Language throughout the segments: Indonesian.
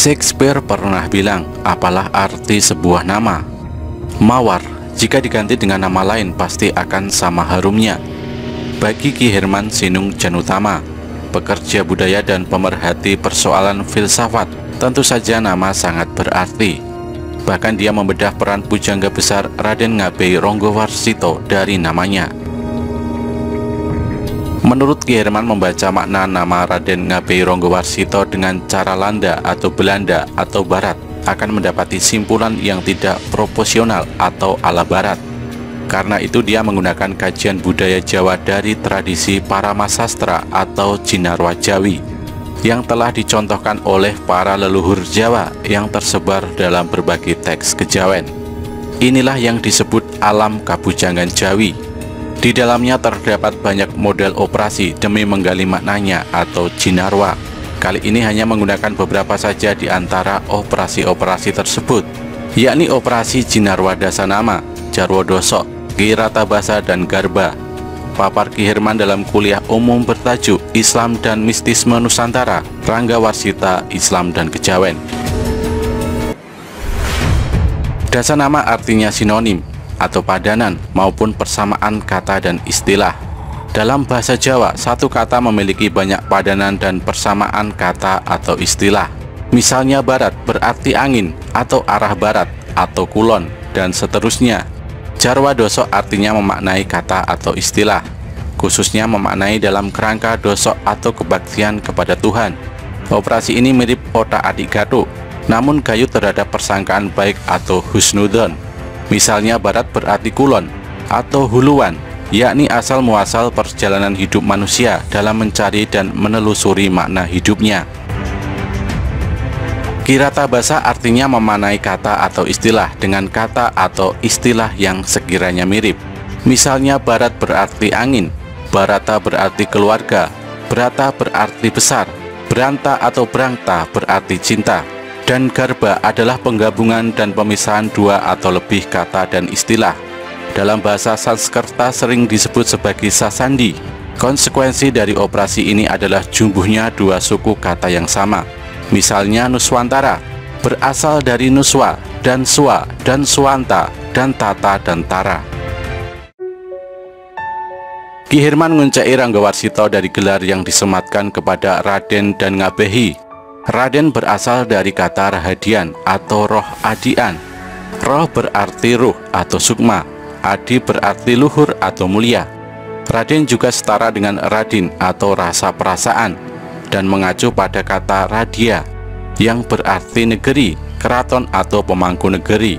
Shakespeare pernah bilang, apalah arti sebuah nama? Mawar, jika diganti dengan nama lain pasti akan sama harumnya. Bagi Ki Herman Sinung Janutama, pekerja budaya dan pemerhati persoalan filsafat, tentu saja nama sangat berarti. Bahkan dia membedah peran pujangga besar Raden Ngabei Ronggowarsito dari namanya. Menurut Ki Herman, membaca makna nama Raden Ngabei Ronggowarsito dengan cara Landa atau Belanda atau Barat akan mendapati simpulan yang tidak proporsional atau ala Barat. Karena itu dia menggunakan kajian budaya Jawa dari tradisi Paramasastra atau Jinarwa Jawi yang telah dicontohkan oleh para leluhur Jawa yang tersebar dalam berbagai teks kejawen. Inilah yang disebut alam kabujangan Jawi. Di dalamnya terdapat banyak model operasi demi menggali maknanya atau Jinarwa. Kali ini hanya menggunakan beberapa saja di antara operasi-operasi tersebut, yakni operasi Jinarwa Dasanama, Jarwo Dosok, Kiratabasa, dan Garba. Papar Ki Herman dalam kuliah umum bertajuk Islam dan Mistisme Nusantara, Ranggawarsita, Islam dan Kejawen. Dasanama artinya sinonim atau padanan maupun persamaan kata dan istilah. Dalam bahasa Jawa, satu kata memiliki banyak padanan dan persamaan kata atau istilah. Misalnya barat berarti angin atau arah barat atau kulon dan seterusnya. Jarwa dosok artinya memaknai kata atau istilah, khususnya memaknai dalam kerangka dosok atau kebaktian kepada Tuhan. Operasi ini mirip otak-atik gatuk, namun gayu terhadap persangkaan baik atau husnudon. Misalnya barat berarti kulon atau huluan, yakni asal muasal perjalanan hidup manusia dalam mencari dan menelusuri makna hidupnya. Kiratabasa artinya memaknai kata atau istilah dengan kata atau istilah yang sekiranya mirip. Misalnya barat berarti angin, barata berarti keluarga, berata berarti besar, beranta atau berangta berarti cinta, dan garba adalah penggabungan dan pemisahan dua atau lebih kata dan istilah. Dalam bahasa Sanskerta sering disebut sebagai sasandi. Konsekuensi dari operasi ini adalah jumbuhnya dua suku kata yang sama. Misalnya Nuswantara berasal dari Nuswa dan Swa dan Swanta dan Tata dan Tara. Ki Herman nguncai Ranggawarsito dari gelar yang disematkan kepada Raden dan Ngabehi. Raden berasal dari kata rahadian atau roh adian. Roh berarti ruh atau sukma, adi berarti luhur atau mulia. Raden juga setara dengan radin atau rasa perasaan dan mengacu pada kata radia yang berarti negeri, keraton atau pemangku negeri.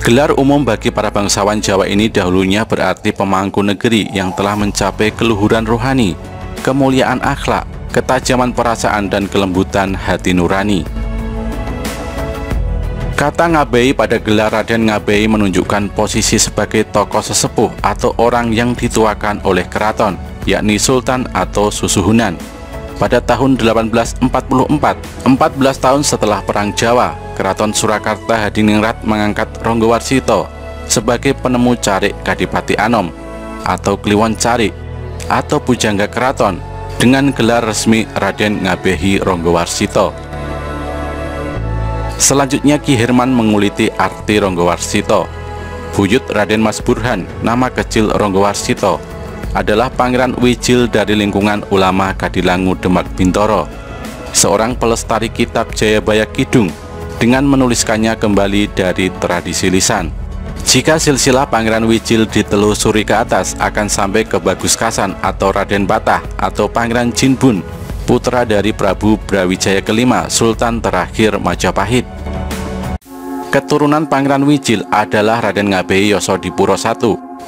Gelar umum bagi para bangsawan Jawa ini dahulunya berarti pemangku negeri yang telah mencapai keluhuran rohani, kemuliaan akhlak, ketajaman perasaan dan kelembutan hati nurani. Kata Ngabei pada gelar Raden Ngabei menunjukkan posisi sebagai tokoh sesepuh atau orang yang dituakan oleh keraton, yakni sultan atau susuhunan. Pada tahun 1844, 14 tahun setelah Perang Jawa, Keraton Surakarta Hadiningrat mengangkat Ronggowarsito sebagai penemu Carik Kadipati Anom atau Kliwon Carik atau pujangga keraton dengan gelar resmi Raden Ngabei Ronggowarsito. Selanjutnya Ki Herman menguliti arti Ronggowarsito. Buyut Raden Mas Burhan, nama kecil Ronggowarsito, adalah Pangeran Wijil dari lingkungan ulama Kadilangu Demak Bintoro, seorang pelestari kitab Jayabaya Kidung dengan menuliskannya kembali dari tradisi lisan. Jika silsilah Pangeran Wijil ditelusuri ke atas akan sampai ke Bagus Kasan atau Raden Batah atau Pangeran Jinbun, putra dari Prabu Brawijaya kelima, Sultan terakhir Majapahit. Keturunan Pangeran Wijil adalah Raden Ngabei Yosodipuro I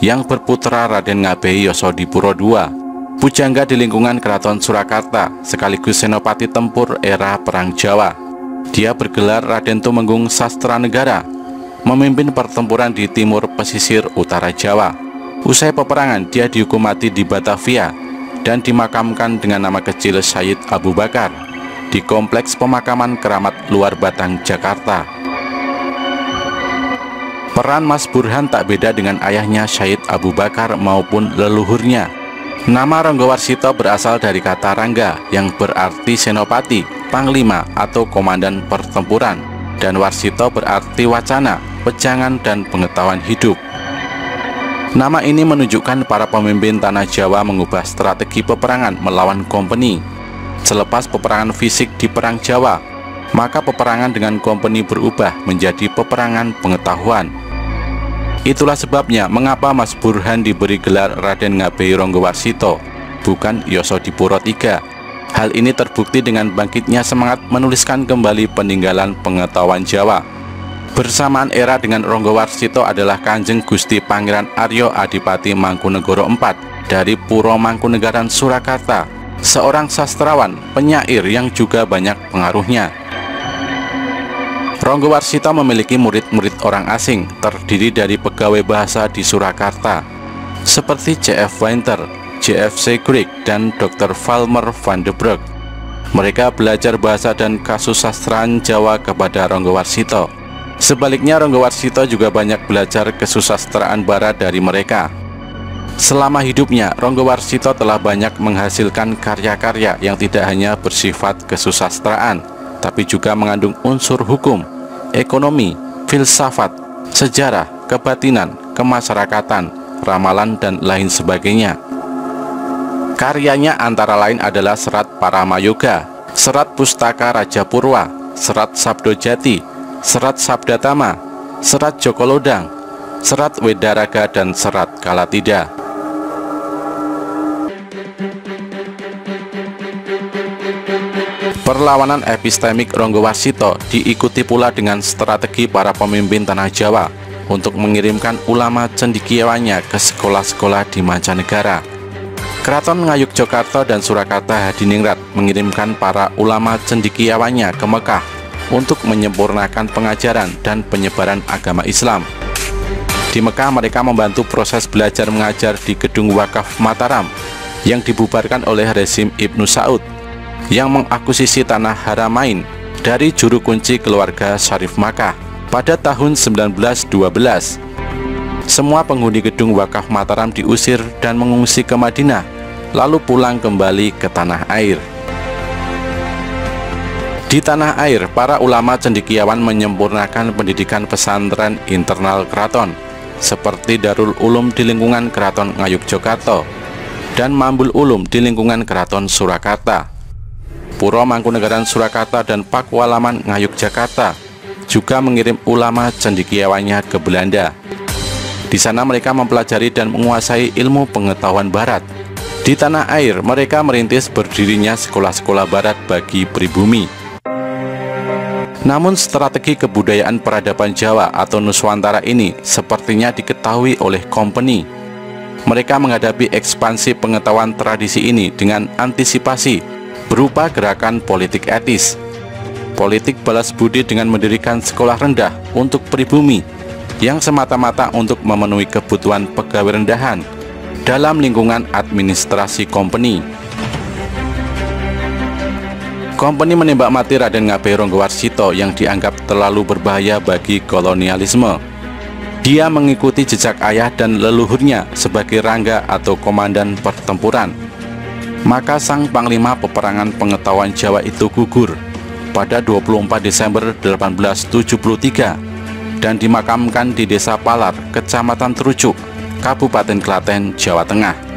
yang berputra Raden Ngabei Yosodipuro II, pujangga di lingkungan Keraton Surakarta sekaligus senopati tempur era Perang Jawa. Dia bergelar Raden Tumenggung Sastra Negara, memimpin pertempuran di timur pesisir utara Jawa. Usai peperangan, dia dihukum mati di Batavia dan dimakamkan dengan nama kecil Syahid Abu Bakar di Kompleks Pemakaman Keramat Luar Batang, Jakarta. Peran Mas Burhan tak beda dengan ayahnya Syahid Abu Bakar maupun leluhurnya. Nama Ronggowarsito berasal dari kata Rangga yang berarti senopati, panglima atau komandan pertempuran, dan Warsito berarti wacana, wejangan dan pengetahuan hidup. Nama ini menunjukkan para pemimpin tanah Jawa mengubah strategi peperangan melawan kompeni. Selepas peperangan fisik di Perang Jawa, maka peperangan dengan kompeni berubah menjadi peperangan pengetahuan. Itulah sebabnya mengapa Mas Burhan diberi gelar Raden Ngabei Ronggowarsito, bukan Yosodipuro III. Hal ini terbukti dengan bangkitnya semangat menuliskan kembali peninggalan pengetahuan Jawa. Bersamaan era dengan Ronggowarsito adalah Kanjeng Gusti Pangeran Aryo Adipati Mangkunegoro IV dari Puro Mangkunegaran Surakarta, seorang sastrawan, penyair yang juga banyak pengaruhnya. Ronggowarsito memiliki murid-murid orang asing terdiri dari pegawai bahasa di Surakarta seperti J.F. Winter, J.F.C. Grieg, dan Dr. Valmer van de Broek. Mereka belajar bahasa dan kasusastraan Jawa kepada Ronggowarsito. Sebaliknya, Ronggowarsito juga banyak belajar kesusastraan Barat dari mereka. Selama hidupnya, Ronggowarsito telah banyak menghasilkan karya-karya yang tidak hanya bersifat kesusastraan, tapi juga mengandung unsur hukum, ekonomi, filsafat, sejarah, kebatinan, kemasyarakatan, ramalan, dan lain sebagainya. Karyanya antara lain adalah Serat Paramayoga, Serat Pustaka Raja Purwa, Serat Sabdojati, Serat Sabdatama, Serat Jokolodang, Serat Wedaraga, dan Serat Kalatida. Perlawanan epistemik Ronggowarsito diikuti pula dengan strategi para pemimpin tanah Jawa untuk mengirimkan ulama cendekiawannya ke sekolah-sekolah di mancanegara. Keraton Ngayogyakarta dan Surakarta Hadiningrat mengirimkan para ulama cendekiawannya ke Mekah untuk menyempurnakan pengajaran dan penyebaran agama Islam. Di Mekah mereka membantu proses belajar mengajar di Gedung Wakaf Mataram yang dibubarkan oleh rezim Ibnu Saud yang mengakuisisi tanah Haramain dari juru kunci keluarga Syarif Makkah pada tahun 1912. Semua penghuni Gedung Wakaf Mataram diusir dan mengungsi ke Madinah, lalu pulang kembali ke tanah air. Di tanah air, para ulama cendekiawan menyempurnakan pendidikan pesantren internal keraton, seperti Darul Ulum di lingkungan Keraton Ngayogyakarta dan Mambul Ulum di lingkungan Keraton Surakarta. Puro Mangkunegaran Surakarta dan Pakualaman Ngayogyakarta juga mengirim ulama cendekiawannya ke Belanda. Di sana mereka mempelajari dan menguasai ilmu pengetahuan Barat. Di tanah air, mereka merintis berdirinya sekolah-sekolah Barat bagi pribumi. Namun strategi kebudayaan peradaban Jawa atau Nuswantara ini sepertinya diketahui oleh kompeni. Mereka menghadapi ekspansi pengetahuan tradisi ini dengan antisipasi berupa gerakan politik etis, politik balas budi dengan mendirikan sekolah rendah untuk pribumi yang semata-mata untuk memenuhi kebutuhan pegawai rendahan dalam lingkungan administrasi kompeni. Kompeni menembak mati Raden Ngabei Ronggowarsito yang dianggap terlalu berbahaya bagi kolonialisme. Dia mengikuti jejak ayah dan leluhurnya sebagai rangga atau komandan pertempuran. Maka sang panglima peperangan pengetahuan Jawa itu gugur pada 24 Desember 1873 dan dimakamkan di Desa Palar, Kecamatan Terucuk, Kabupaten Klaten, Jawa Tengah.